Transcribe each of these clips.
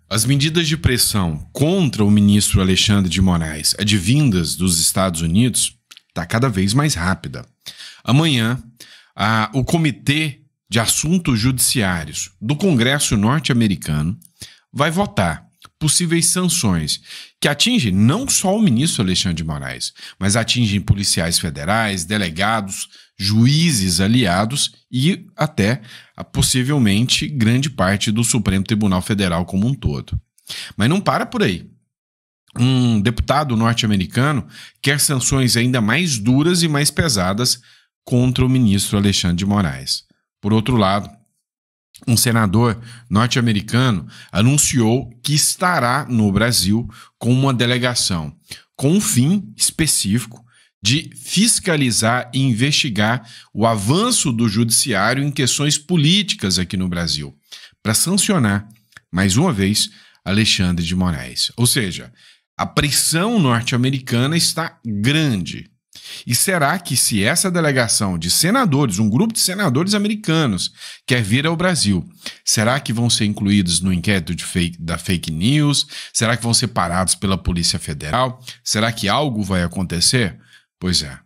As medidas de pressão contra o ministro Alexandre de Moraes, advindas dos Estados Unidos, está cada vez mais rápida. Amanhã, o Comitê de Assuntos Judiciários do Congresso norte-americano vai votar possíveis sanções que atingem não só o ministro Alexandre de Moraes, mas atingem policiais federais, delegados, juízes aliados e até, possivelmente, grande parte do Supremo Tribunal Federal como um todo. Mas não para por aí. Um deputado norte-americano quer sanções ainda mais duras e mais pesadas contra o ministro Alexandre de Moraes. Por outro lado, um senador norte-americano anunciou que estará no Brasil com uma delegação com um fim específico de fiscalizar e investigar o avanço do judiciário em questões políticas aqui no Brasil, para sancionar, mais uma vez, Alexandre de Moraes. Ou seja, a pressão norte-americana está grande. E será que se essa delegação de senadores, um grupo de senadores americanos, quer vir ao Brasil, será que vão ser incluídos no inquérito da fake news? Será que vão ser parados pela Polícia Federal? Será que algo vai acontecer? Pois é.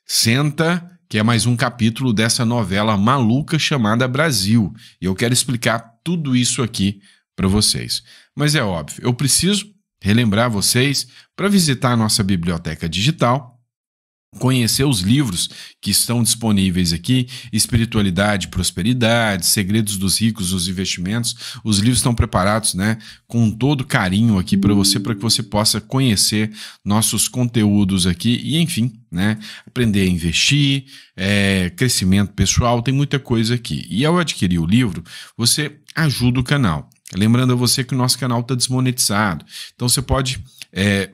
Senta, que é mais um capítulo dessa novela maluca chamada Brasil. E eu quero explicar tudo isso aqui para vocês. Mas é óbvio, eu preciso relembrar vocês para visitar a nossa biblioteca digital, conhecer os livros que estão disponíveis aqui, Espiritualidade e Prosperidade, Segredos dos Ricos nos Investimentos. Os livros estão preparados, né, com todo carinho aqui para que você possa conhecer nossos conteúdos aqui e, enfim, né, aprender a investir, crescimento pessoal, tem muita coisa aqui. E ao adquirir o livro, você ajuda o canal. Lembrando a você que o nosso canal está desmonetizado, então você pode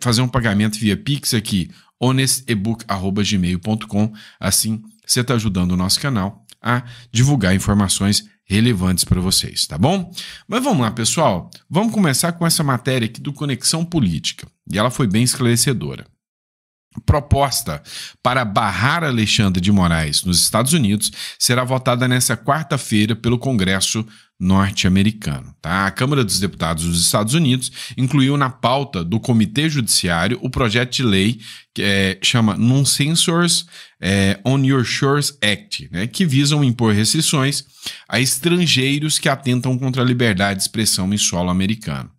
fazer um pagamento via Pix aqui, honestebook@gmail.com. Assim, você está ajudando o nosso canal a divulgar informações relevantes para vocês, tá bom? Mas vamos lá, pessoal. Vamos começar com essa matéria aqui do Conexão Política. E ela foi bem esclarecedora. Proposta para barrar Alexandre de Moraes nos Estados Unidos será votada nesta quarta-feira pelo Congresso norte-americano. Tá? A Câmara dos Deputados dos Estados Unidos incluiu na pauta do Comitê Judiciário o projeto de lei que chama Non-Censors on Your Shores Act, né, que visam impor restrições a estrangeiros que atentam contra a liberdade de expressão em solo americano.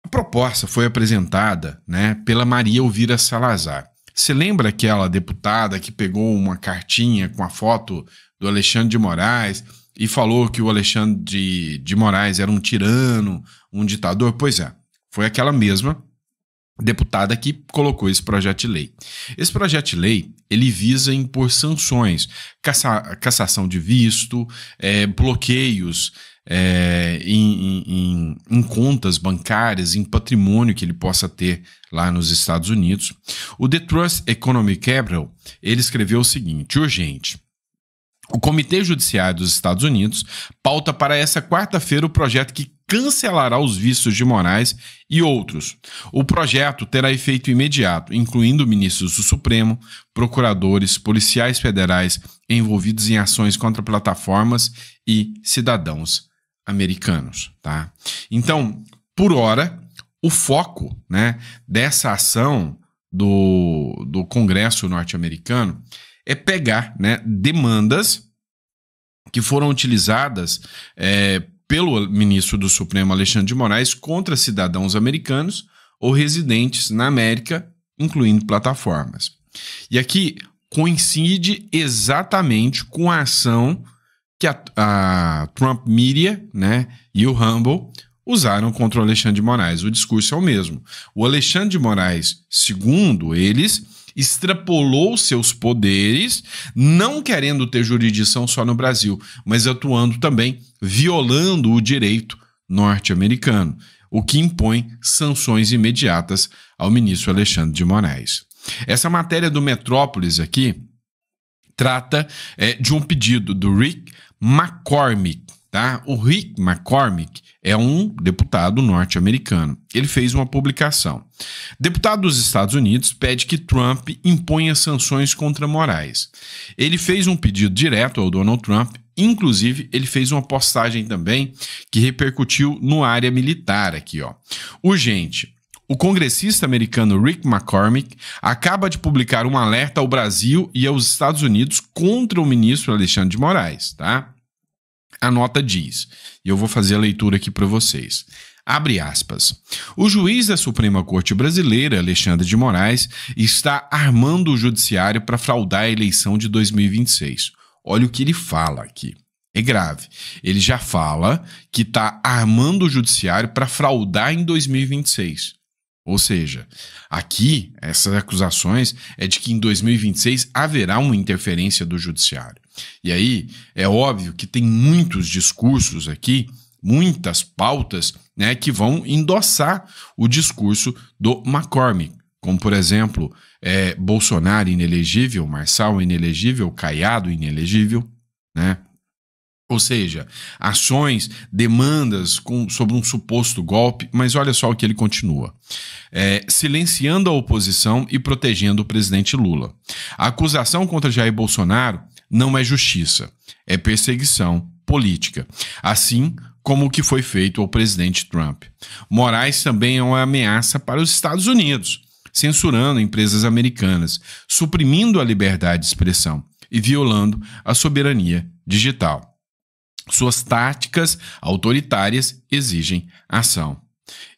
A proposta foi apresentada, né, pela Maria Elvira Salazar. Você lembra aquela deputada que pegou uma cartinha com a foto do Alexandre de Moraes e falou que o Alexandre de Moraes era um tirano, um ditador? Pois é, foi aquela mesma deputada que colocou esse projeto de lei. Esse projeto de lei, ele visa impor sanções, cassação de visto, bloqueios em contas bancárias, em patrimônio que ele possa ter lá nos Estados Unidos. O The Trust Economic Capital, ele escreveu o seguinte: urgente. O Comitê Judiciário dos Estados Unidos pauta para essa quarta-feira o projeto que cancelará os vistos de Moraes e outros. O projeto terá efeito imediato, incluindo ministros do Supremo, procuradores, policiais federais envolvidos em ações contra plataformas e cidadãos americanos. Tá? Então, por hora, o foco, né, dessa ação do Congresso norte-americano é pegar, né, demandas que foram utilizadas pelo ministro do Supremo Alexandre de Moraes contra cidadãos americanos ou residentes na América, incluindo plataformas. E aqui coincide exatamente com a ação que a Trump Media, né, e o Rumble usaram contra o Alexandre de Moraes. O discurso é o mesmo. O Alexandre de Moraes, segundo eles, extrapolou seus poderes, não querendo ter jurisdição só no Brasil, mas atuando também, violando o direito norte-americano, o que impõe sanções imediatas ao ministro Alexandre de Moraes. Essa matéria do Metrópolis aqui trata de um pedido do Rick McCormick. Tá? O Rick McCormick é um deputado norte-americano. Ele fez uma publicação. Deputado dos Estados Unidos pede que Trump imponha sanções contra Moraes. Ele fez um pedido direto ao Donald Trump Inclusive, ele fez uma postagem também que repercutiu no área militar aqui, ó. Urgente. O congressista americano Rick McCormick acaba de publicar um alerta ao Brasil e aos Estados Unidos contra o ministro Alexandre de Moraes, tá? A nota diz, e eu vou fazer a leitura aqui para vocês. Abre aspas. O juiz da Suprema Corte Brasileira, Alexandre de Moraes, está armando o judiciário para fraudar a eleição de 2026. Olha o que ele fala aqui. É grave. Ele já fala que está armando o judiciário para fraudar em 2026. Ou seja, aqui, essas acusações é de que em 2026 haverá uma interferência do judiciário. E aí, é óbvio que tem muitos discursos aqui, muitas pautas, né, que vão endossar o discurso do McCormick, como, por exemplo, Bolsonaro inelegível, Marçal inelegível, Caiado inelegível, né? Ou seja, ações, demandas sobre um suposto golpe, mas olha só o que ele continua. Silenciando a oposição e protegendo o presidente Lula. A acusação contra Jair Bolsonaro não é justiça, é perseguição política, assim como o que foi feito ao presidente Trump. Moraes também é uma ameaça para os Estados Unidos, censurando empresas americanas, suprimindo a liberdade de expressão e violando a soberania digital. Suas táticas autoritárias exigem ação.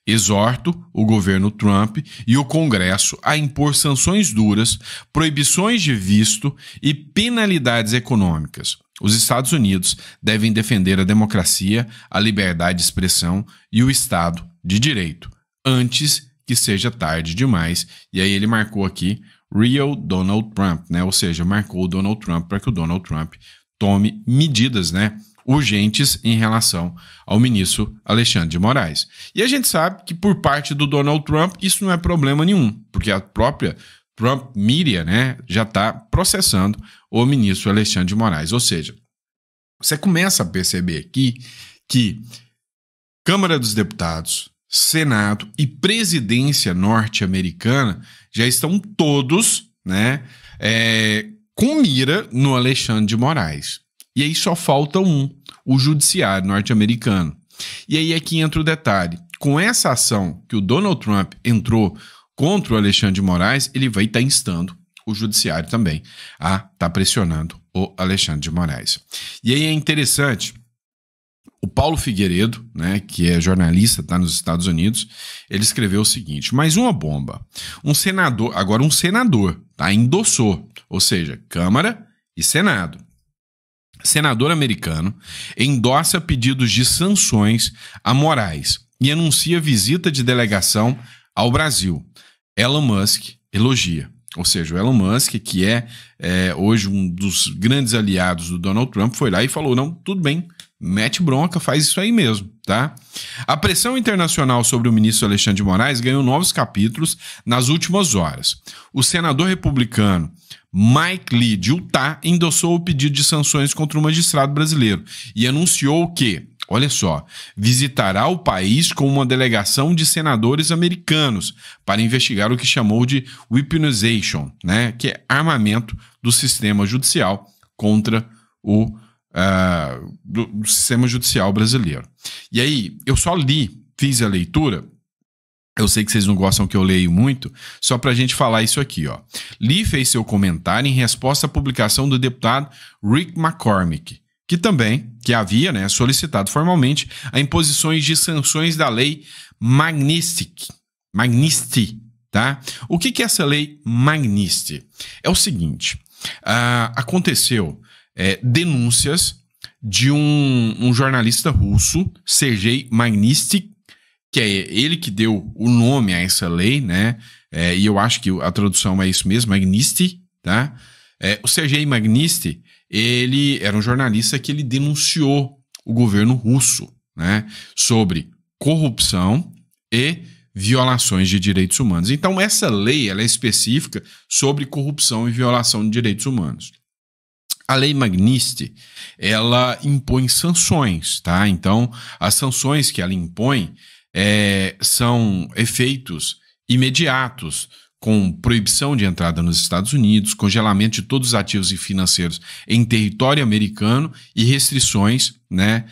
Exorto o governo Trump e o Congresso a impor sanções duras, proibições de visto e penalidades econômicas. Os Estados Unidos devem defender a democracia, a liberdade de expressão e o Estado de Direito, antes que seja tarde demais. E aí ele marcou aqui Real Donald Trump, né? Ou seja, marcou o Donald Trump para que o Donald Trump tome medidas, né, urgentes em relação ao ministro Alexandre de Moraes. E a gente sabe que por parte do Donald Trump isso não é problema nenhum, porque a própria Trump Media, né, já está processando o ministro Alexandre de Moraes. Ou seja, você começa a perceber aqui que Câmara dos Deputados, Senado e presidência norte-americana já estão todos, né, com mira no Alexandre de Moraes. E aí só falta o judiciário norte-americano. E aí é que entra o detalhe. Com essa ação que o Donald Trump entrou contra o Alexandre de Moraes, ele vai estar instando o judiciário também a estar pressionando o Alexandre de Moraes. E aí é interessante, o Paulo Figueiredo, né, que é jornalista, está nos Estados Unidos, ele escreveu o seguinte: mais uma bomba. Um senador, tá, endossou, ou seja, Câmara e Senado. Senador americano endossa pedidos de sanções a Moraes e anuncia visita de delegação ao Brasil. Elon Musk elogia. Ou seja, o Elon Musk, que é hoje um dos grandes aliados do Donald Trump, foi lá e falou, não, tudo bem, mete bronca, faz isso aí mesmo, tá? A pressão internacional sobre o ministro Alexandre de Moraes ganhou novos capítulos nas últimas horas. O senador republicano Mike Lee, de Utah, endossou o pedido de sanções contra o magistrado brasileiro e anunciou que, olha só, visitará o país com uma delegação de senadores americanos para investigar o que chamou de weaponization, né, que é armamento do sistema judicial contra o do sistema judicial brasileiro. E aí, eu só fiz a leitura. Eu sei que vocês não gostam que eu leio muito, só para a gente falar isso aqui, ó. Lee fez seu comentário em resposta à publicação do deputado Rick McCormick, que havia, né, solicitado formalmente a imposições de sanções da lei Magnitsky, tá? O que é essa lei Magnitsky? É o seguinte, aconteceu denúncias de um jornalista russo, Sergei Magnitsky, que é ele que deu o nome a essa lei, né? E eu acho que a tradução é isso mesmo, Magnitsky, tá? O Sergei Magnitsky, ele era um jornalista que ele denunciou o governo russo, né, sobre corrupção e violações de direitos humanos. Então, essa lei ela é específica sobre corrupção e violação de direitos humanos. A lei Magnitsky, ela impõe sanções, tá? Então, as sanções que ela impõe são efeitos imediatos, com proibição de entrada nos Estados Unidos, congelamento de todos os ativos e financeiros em território americano e restrições, né,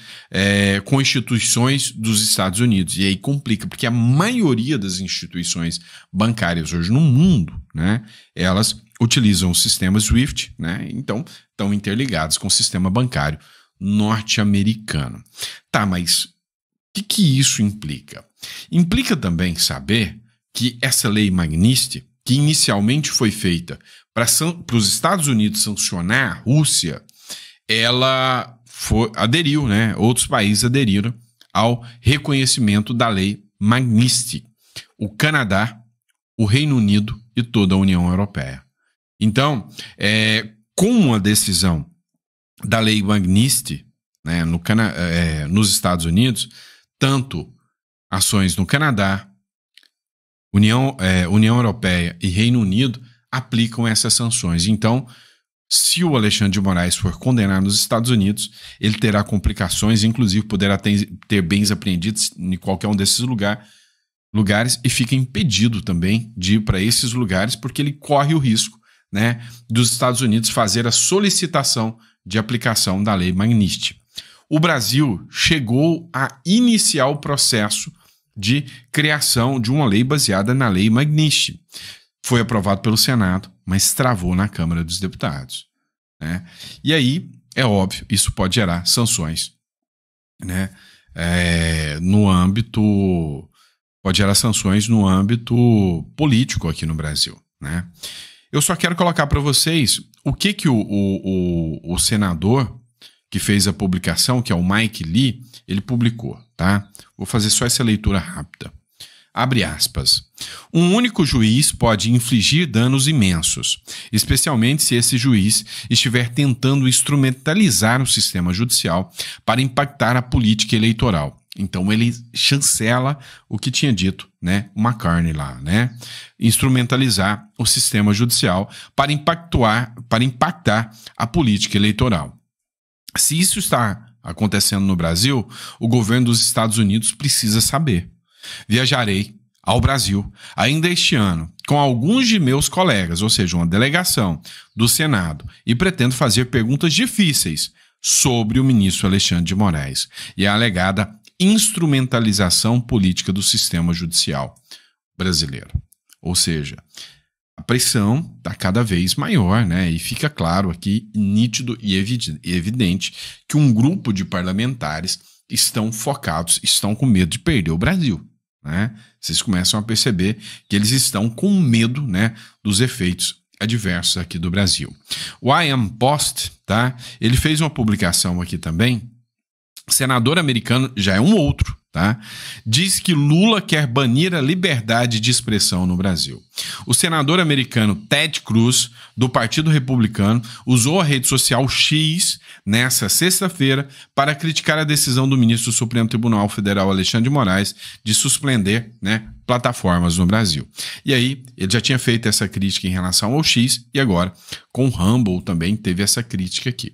com instituições dos Estados Unidos. E aí complica, porque a maioria das instituições bancárias hoje no mundo, né, elas utilizam o sistema SWIFT, né, então estão interligadas com o sistema bancário norte-americano. Tá, mas o que isso implica? Implica também saber que essa lei Magnitsky, que inicialmente foi feita para os Estados Unidos sancionar a Rússia, ela aderiu, né? Outros países aderiram ao reconhecimento da lei Magnitsky. O Canadá, o Reino Unido e toda a União Europeia. Então, com a decisão da lei Magnitsky, né, nos Estados Unidos, tanto ações no Canadá, União Europeia e Reino Unido aplicam essas sanções. Então, se o Alexandre de Moraes for condenado nos Estados Unidos, ele terá complicações, inclusive poderá ter bens apreendidos em qualquer um desses lugares e fica impedido também de ir para esses lugares, porque ele corre o risco, né, dos Estados Unidos fazer a solicitação de aplicação da lei Magnitsky. O Brasil chegou a iniciar o processo de criação de uma lei baseada na lei Magnitsky. Foi aprovado pelo Senado, mas travou na Câmara dos Deputados, né? E aí, é óbvio, isso pode gerar sanções, né? Pode gerar sanções no âmbito político aqui no Brasil, né? Eu só quero colocar para vocês o que o senador que fez a publicação, que é o Mike Lee, ele publicou, tá? Vou fazer só essa leitura rápida. Abre aspas. Um único juiz pode infligir danos imensos, especialmente se esse juiz estiver tentando instrumentalizar o sistema judicial para impactar a política eleitoral. Então ele chancela o que tinha dito, né, o McCartney lá, né? Instrumentalizar o sistema judicial para impactar a política eleitoral. Se isso está acontecendo no Brasil, o governo dos Estados Unidos precisa saber. Viajarei ao Brasil ainda este ano com alguns de meus colegas, ou seja, uma delegação do Senado, e pretendo fazer perguntas difíceis sobre o ministro Alexandre de Moraes e a alegada instrumentalização política do sistema judicial brasileiro. Ou seja, a pressão está cada vez maior, né? E fica claro aqui, nítido e evidente, que um grupo de parlamentares estão focados, estão com medo de perder o Brasil, né? Vocês começam a perceber que eles estão com medo, né, dos efeitos adversos aqui do Brasil. O I Am Post, tá? Ele fez uma publicação aqui também. O senador americano já é um outro, tá? Diz que Lula quer banir a liberdade de expressão no Brasil. O senador americano Ted Cruz, do Partido Republicano, usou a rede social X nessa sexta-feira para criticar a decisão do ministro do Supremo Tribunal Federal, Alexandre de Moraes, de suspender, né, plataformas no Brasil. E aí, ele já tinha feito essa crítica em relação ao X e agora, com o Rumble também teve essa crítica aqui.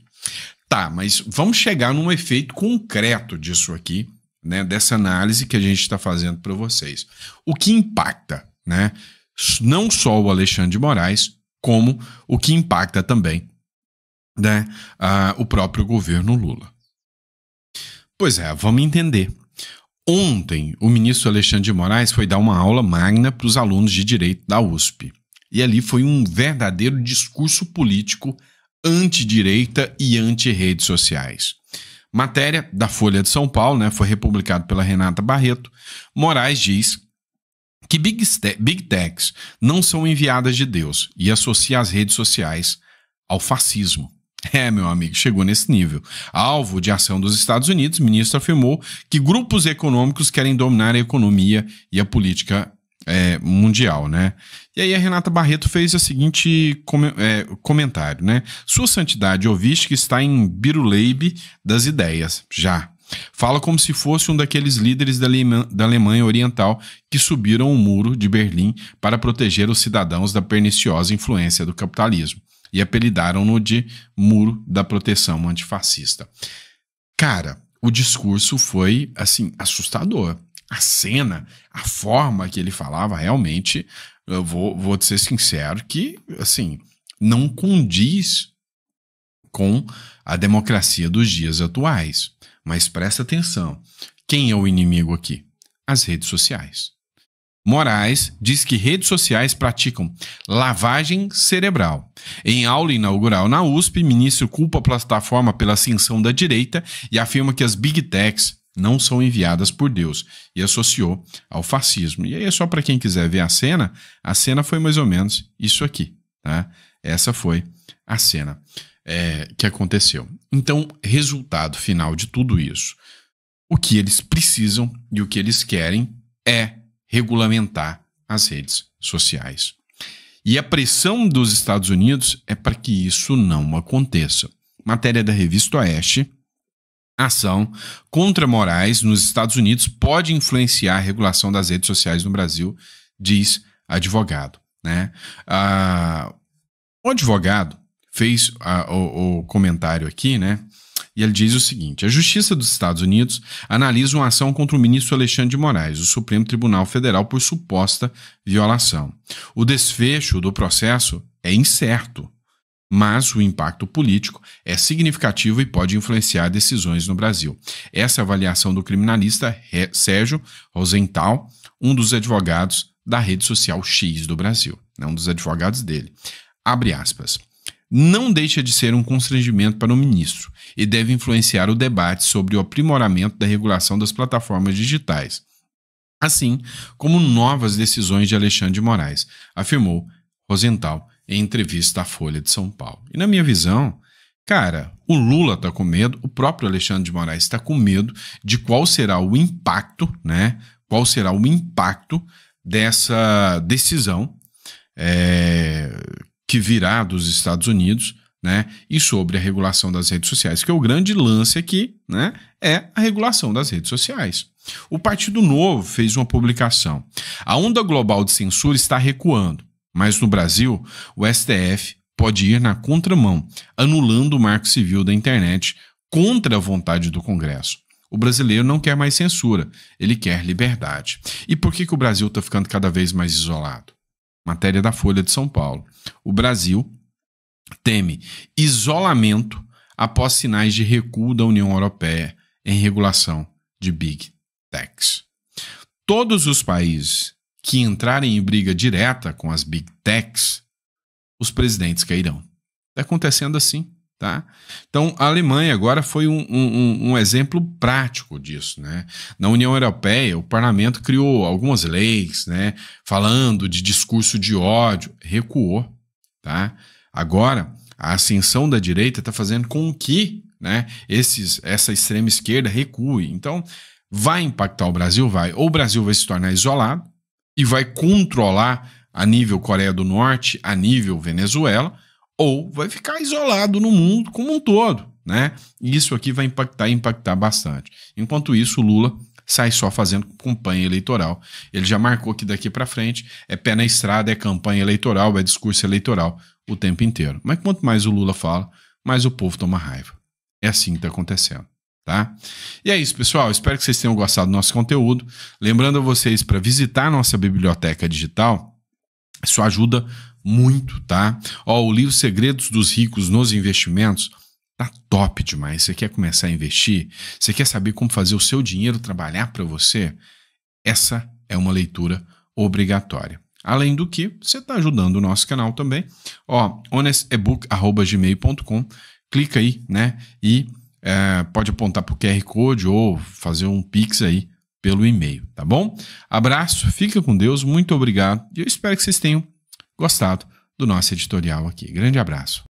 Tá, mas vamos chegar num efeito concreto disso aqui, né, dessa análise que a gente está fazendo para vocês. O que impacta, né, não só o Alexandre de Moraes, como o que impacta também, né, o próprio governo Lula. Pois é, vamos entender. Ontem, o ministro Alexandre de Moraes foi dar uma aula magna para os alunos de Direito da USP. E ali foi um verdadeiro discurso político antidireita e anti-redes sociais. Matéria da Folha de São Paulo, né, foi republicado pela Renata Barreto. Moraes diz que Big Techs não são enviadas de Deus e associa as redes sociais ao fascismo. Meu amigo, chegou nesse nível. Alvo de ação dos Estados Unidos, o ministro afirmou que grupos econômicos querem dominar a economia e a política mundial, né? E aí a Renata Barreto fez o seguinte comentário, né? Sua Santidade, ouviste que está em Biruleibe das ideias, já. Fala como se fosse um daqueles líderes da Alemanha Oriental que subiram o muro de Berlim para proteger os cidadãos da perniciosa influência do capitalismo e apelidaram-no de Muro da Proteção Antifascista. Cara, o discurso foi, assim, assustador. A cena, a forma que ele falava realmente eu vou te ser sincero que, assim, não condiz com a democracia dos dias atuais. Mas presta atenção, quem é o inimigo aqui? As redes sociais. Moraes diz que redes sociais praticam lavagem cerebral. Em aula inaugural na USP, ministro culpa a plataforma pela ascensão da direita e afirma que as Big Techs não são enviadas por Deus e associou ao fascismo. E aí é só para quem quiser ver a cena foi mais ou menos isso aqui, tá? Essa foi a cena que aconteceu. Então, resultado final de tudo isso, o que eles precisam e o que eles querem é regulamentar as redes sociais. E a pressão dos Estados Unidos é para que isso não aconteça. Matéria da revista Oeste: ação contra Moraes nos Estados Unidos pode influenciar a regulação das redes sociais no Brasil, diz advogado, né? O advogado fez o comentário aqui, né? E ele diz o seguinte: a Justiça dos Estados Unidos analisa uma ação contra o ministro Alexandre de Moraes, do Supremo Tribunal Federal, por suposta violação. O desfecho do processo é incerto, mas o impacto político é significativo e pode influenciar decisões no Brasil. Essa é a avaliação do criminalista Sérgio Rosenthal, um dos advogados da rede social X do Brasil, um dos advogados dele. Abre aspas. Não deixa de ser um constrangimento para o ministro e deve influenciar o debate sobre o aprimoramento da regulação das plataformas digitais, assim como novas decisões de Alexandre de Moraes, afirmou Rosenthal em entrevista à Folha de São Paulo. E na minha visão, cara, o Lula está com medo, o próprio Alexandre de Moraes está com medo de qual será o impacto, né? Qual será o impacto dessa decisão que virá dos Estados Unidos, né, e sobre a regulação das redes sociais, que é o grande lance aqui, né, é a regulação das redes sociais. O Partido Novo fez uma publicação. A onda global de censura está recuando, mas no Brasil, o STF pode ir na contramão, anulando o marco civil da internet contra a vontade do Congresso. O brasileiro não quer mais censura, ele quer liberdade. E por que o Brasil está ficando cada vez mais isolado? Matéria da Folha de São Paulo. O Brasil teme isolamento após sinais de recuo da União Europeia em regulação de Big Techs. Todos os países que entrarem em briga direta com as Big Techs, os presidentes cairão. Está acontecendo assim, tá? Então, a Alemanha agora foi um exemplo prático disso, né? Na União Europeia, o parlamento criou algumas leis, né, falando de discurso de ódio, recuou, tá? Agora, a ascensão da direita está fazendo com que, né, essa extrema esquerda recue. Então, vai impactar o Brasil? Vai. Ou o Brasil vai se tornar isolado e vai controlar a nível Coreia do Norte, a nível Venezuela, ou vai ficar isolado no mundo como um todo, né? E isso aqui vai impactar bastante. Enquanto isso, o Lula sai só fazendo campanha eleitoral. Ele já marcou que daqui para frente é pé na estrada, é campanha eleitoral, é discurso eleitoral o tempo inteiro. Mas quanto mais o Lula fala, mais o povo toma raiva. É assim que está acontecendo, tá? E é isso, pessoal. Espero que vocês tenham gostado do nosso conteúdo. Lembrando a vocês para visitar a nossa biblioteca digital. Isso ajuda muito, tá? O livro Segredos dos Ricos nos Investimentos tá top demais. Você quer começar a investir? Você quer saber como fazer o seu dinheiro trabalhar para você? Essa é uma leitura obrigatória. Além do que, você está ajudando o nosso canal também. honestebook@gmail.com. Clica aí, né? E pode apontar para o QR Code ou fazer um Pix aí pelo e-mail, tá bom? Abraço, fica com Deus, muito obrigado. E eu espero que vocês tenham gostado do nosso editorial aqui. Grande abraço.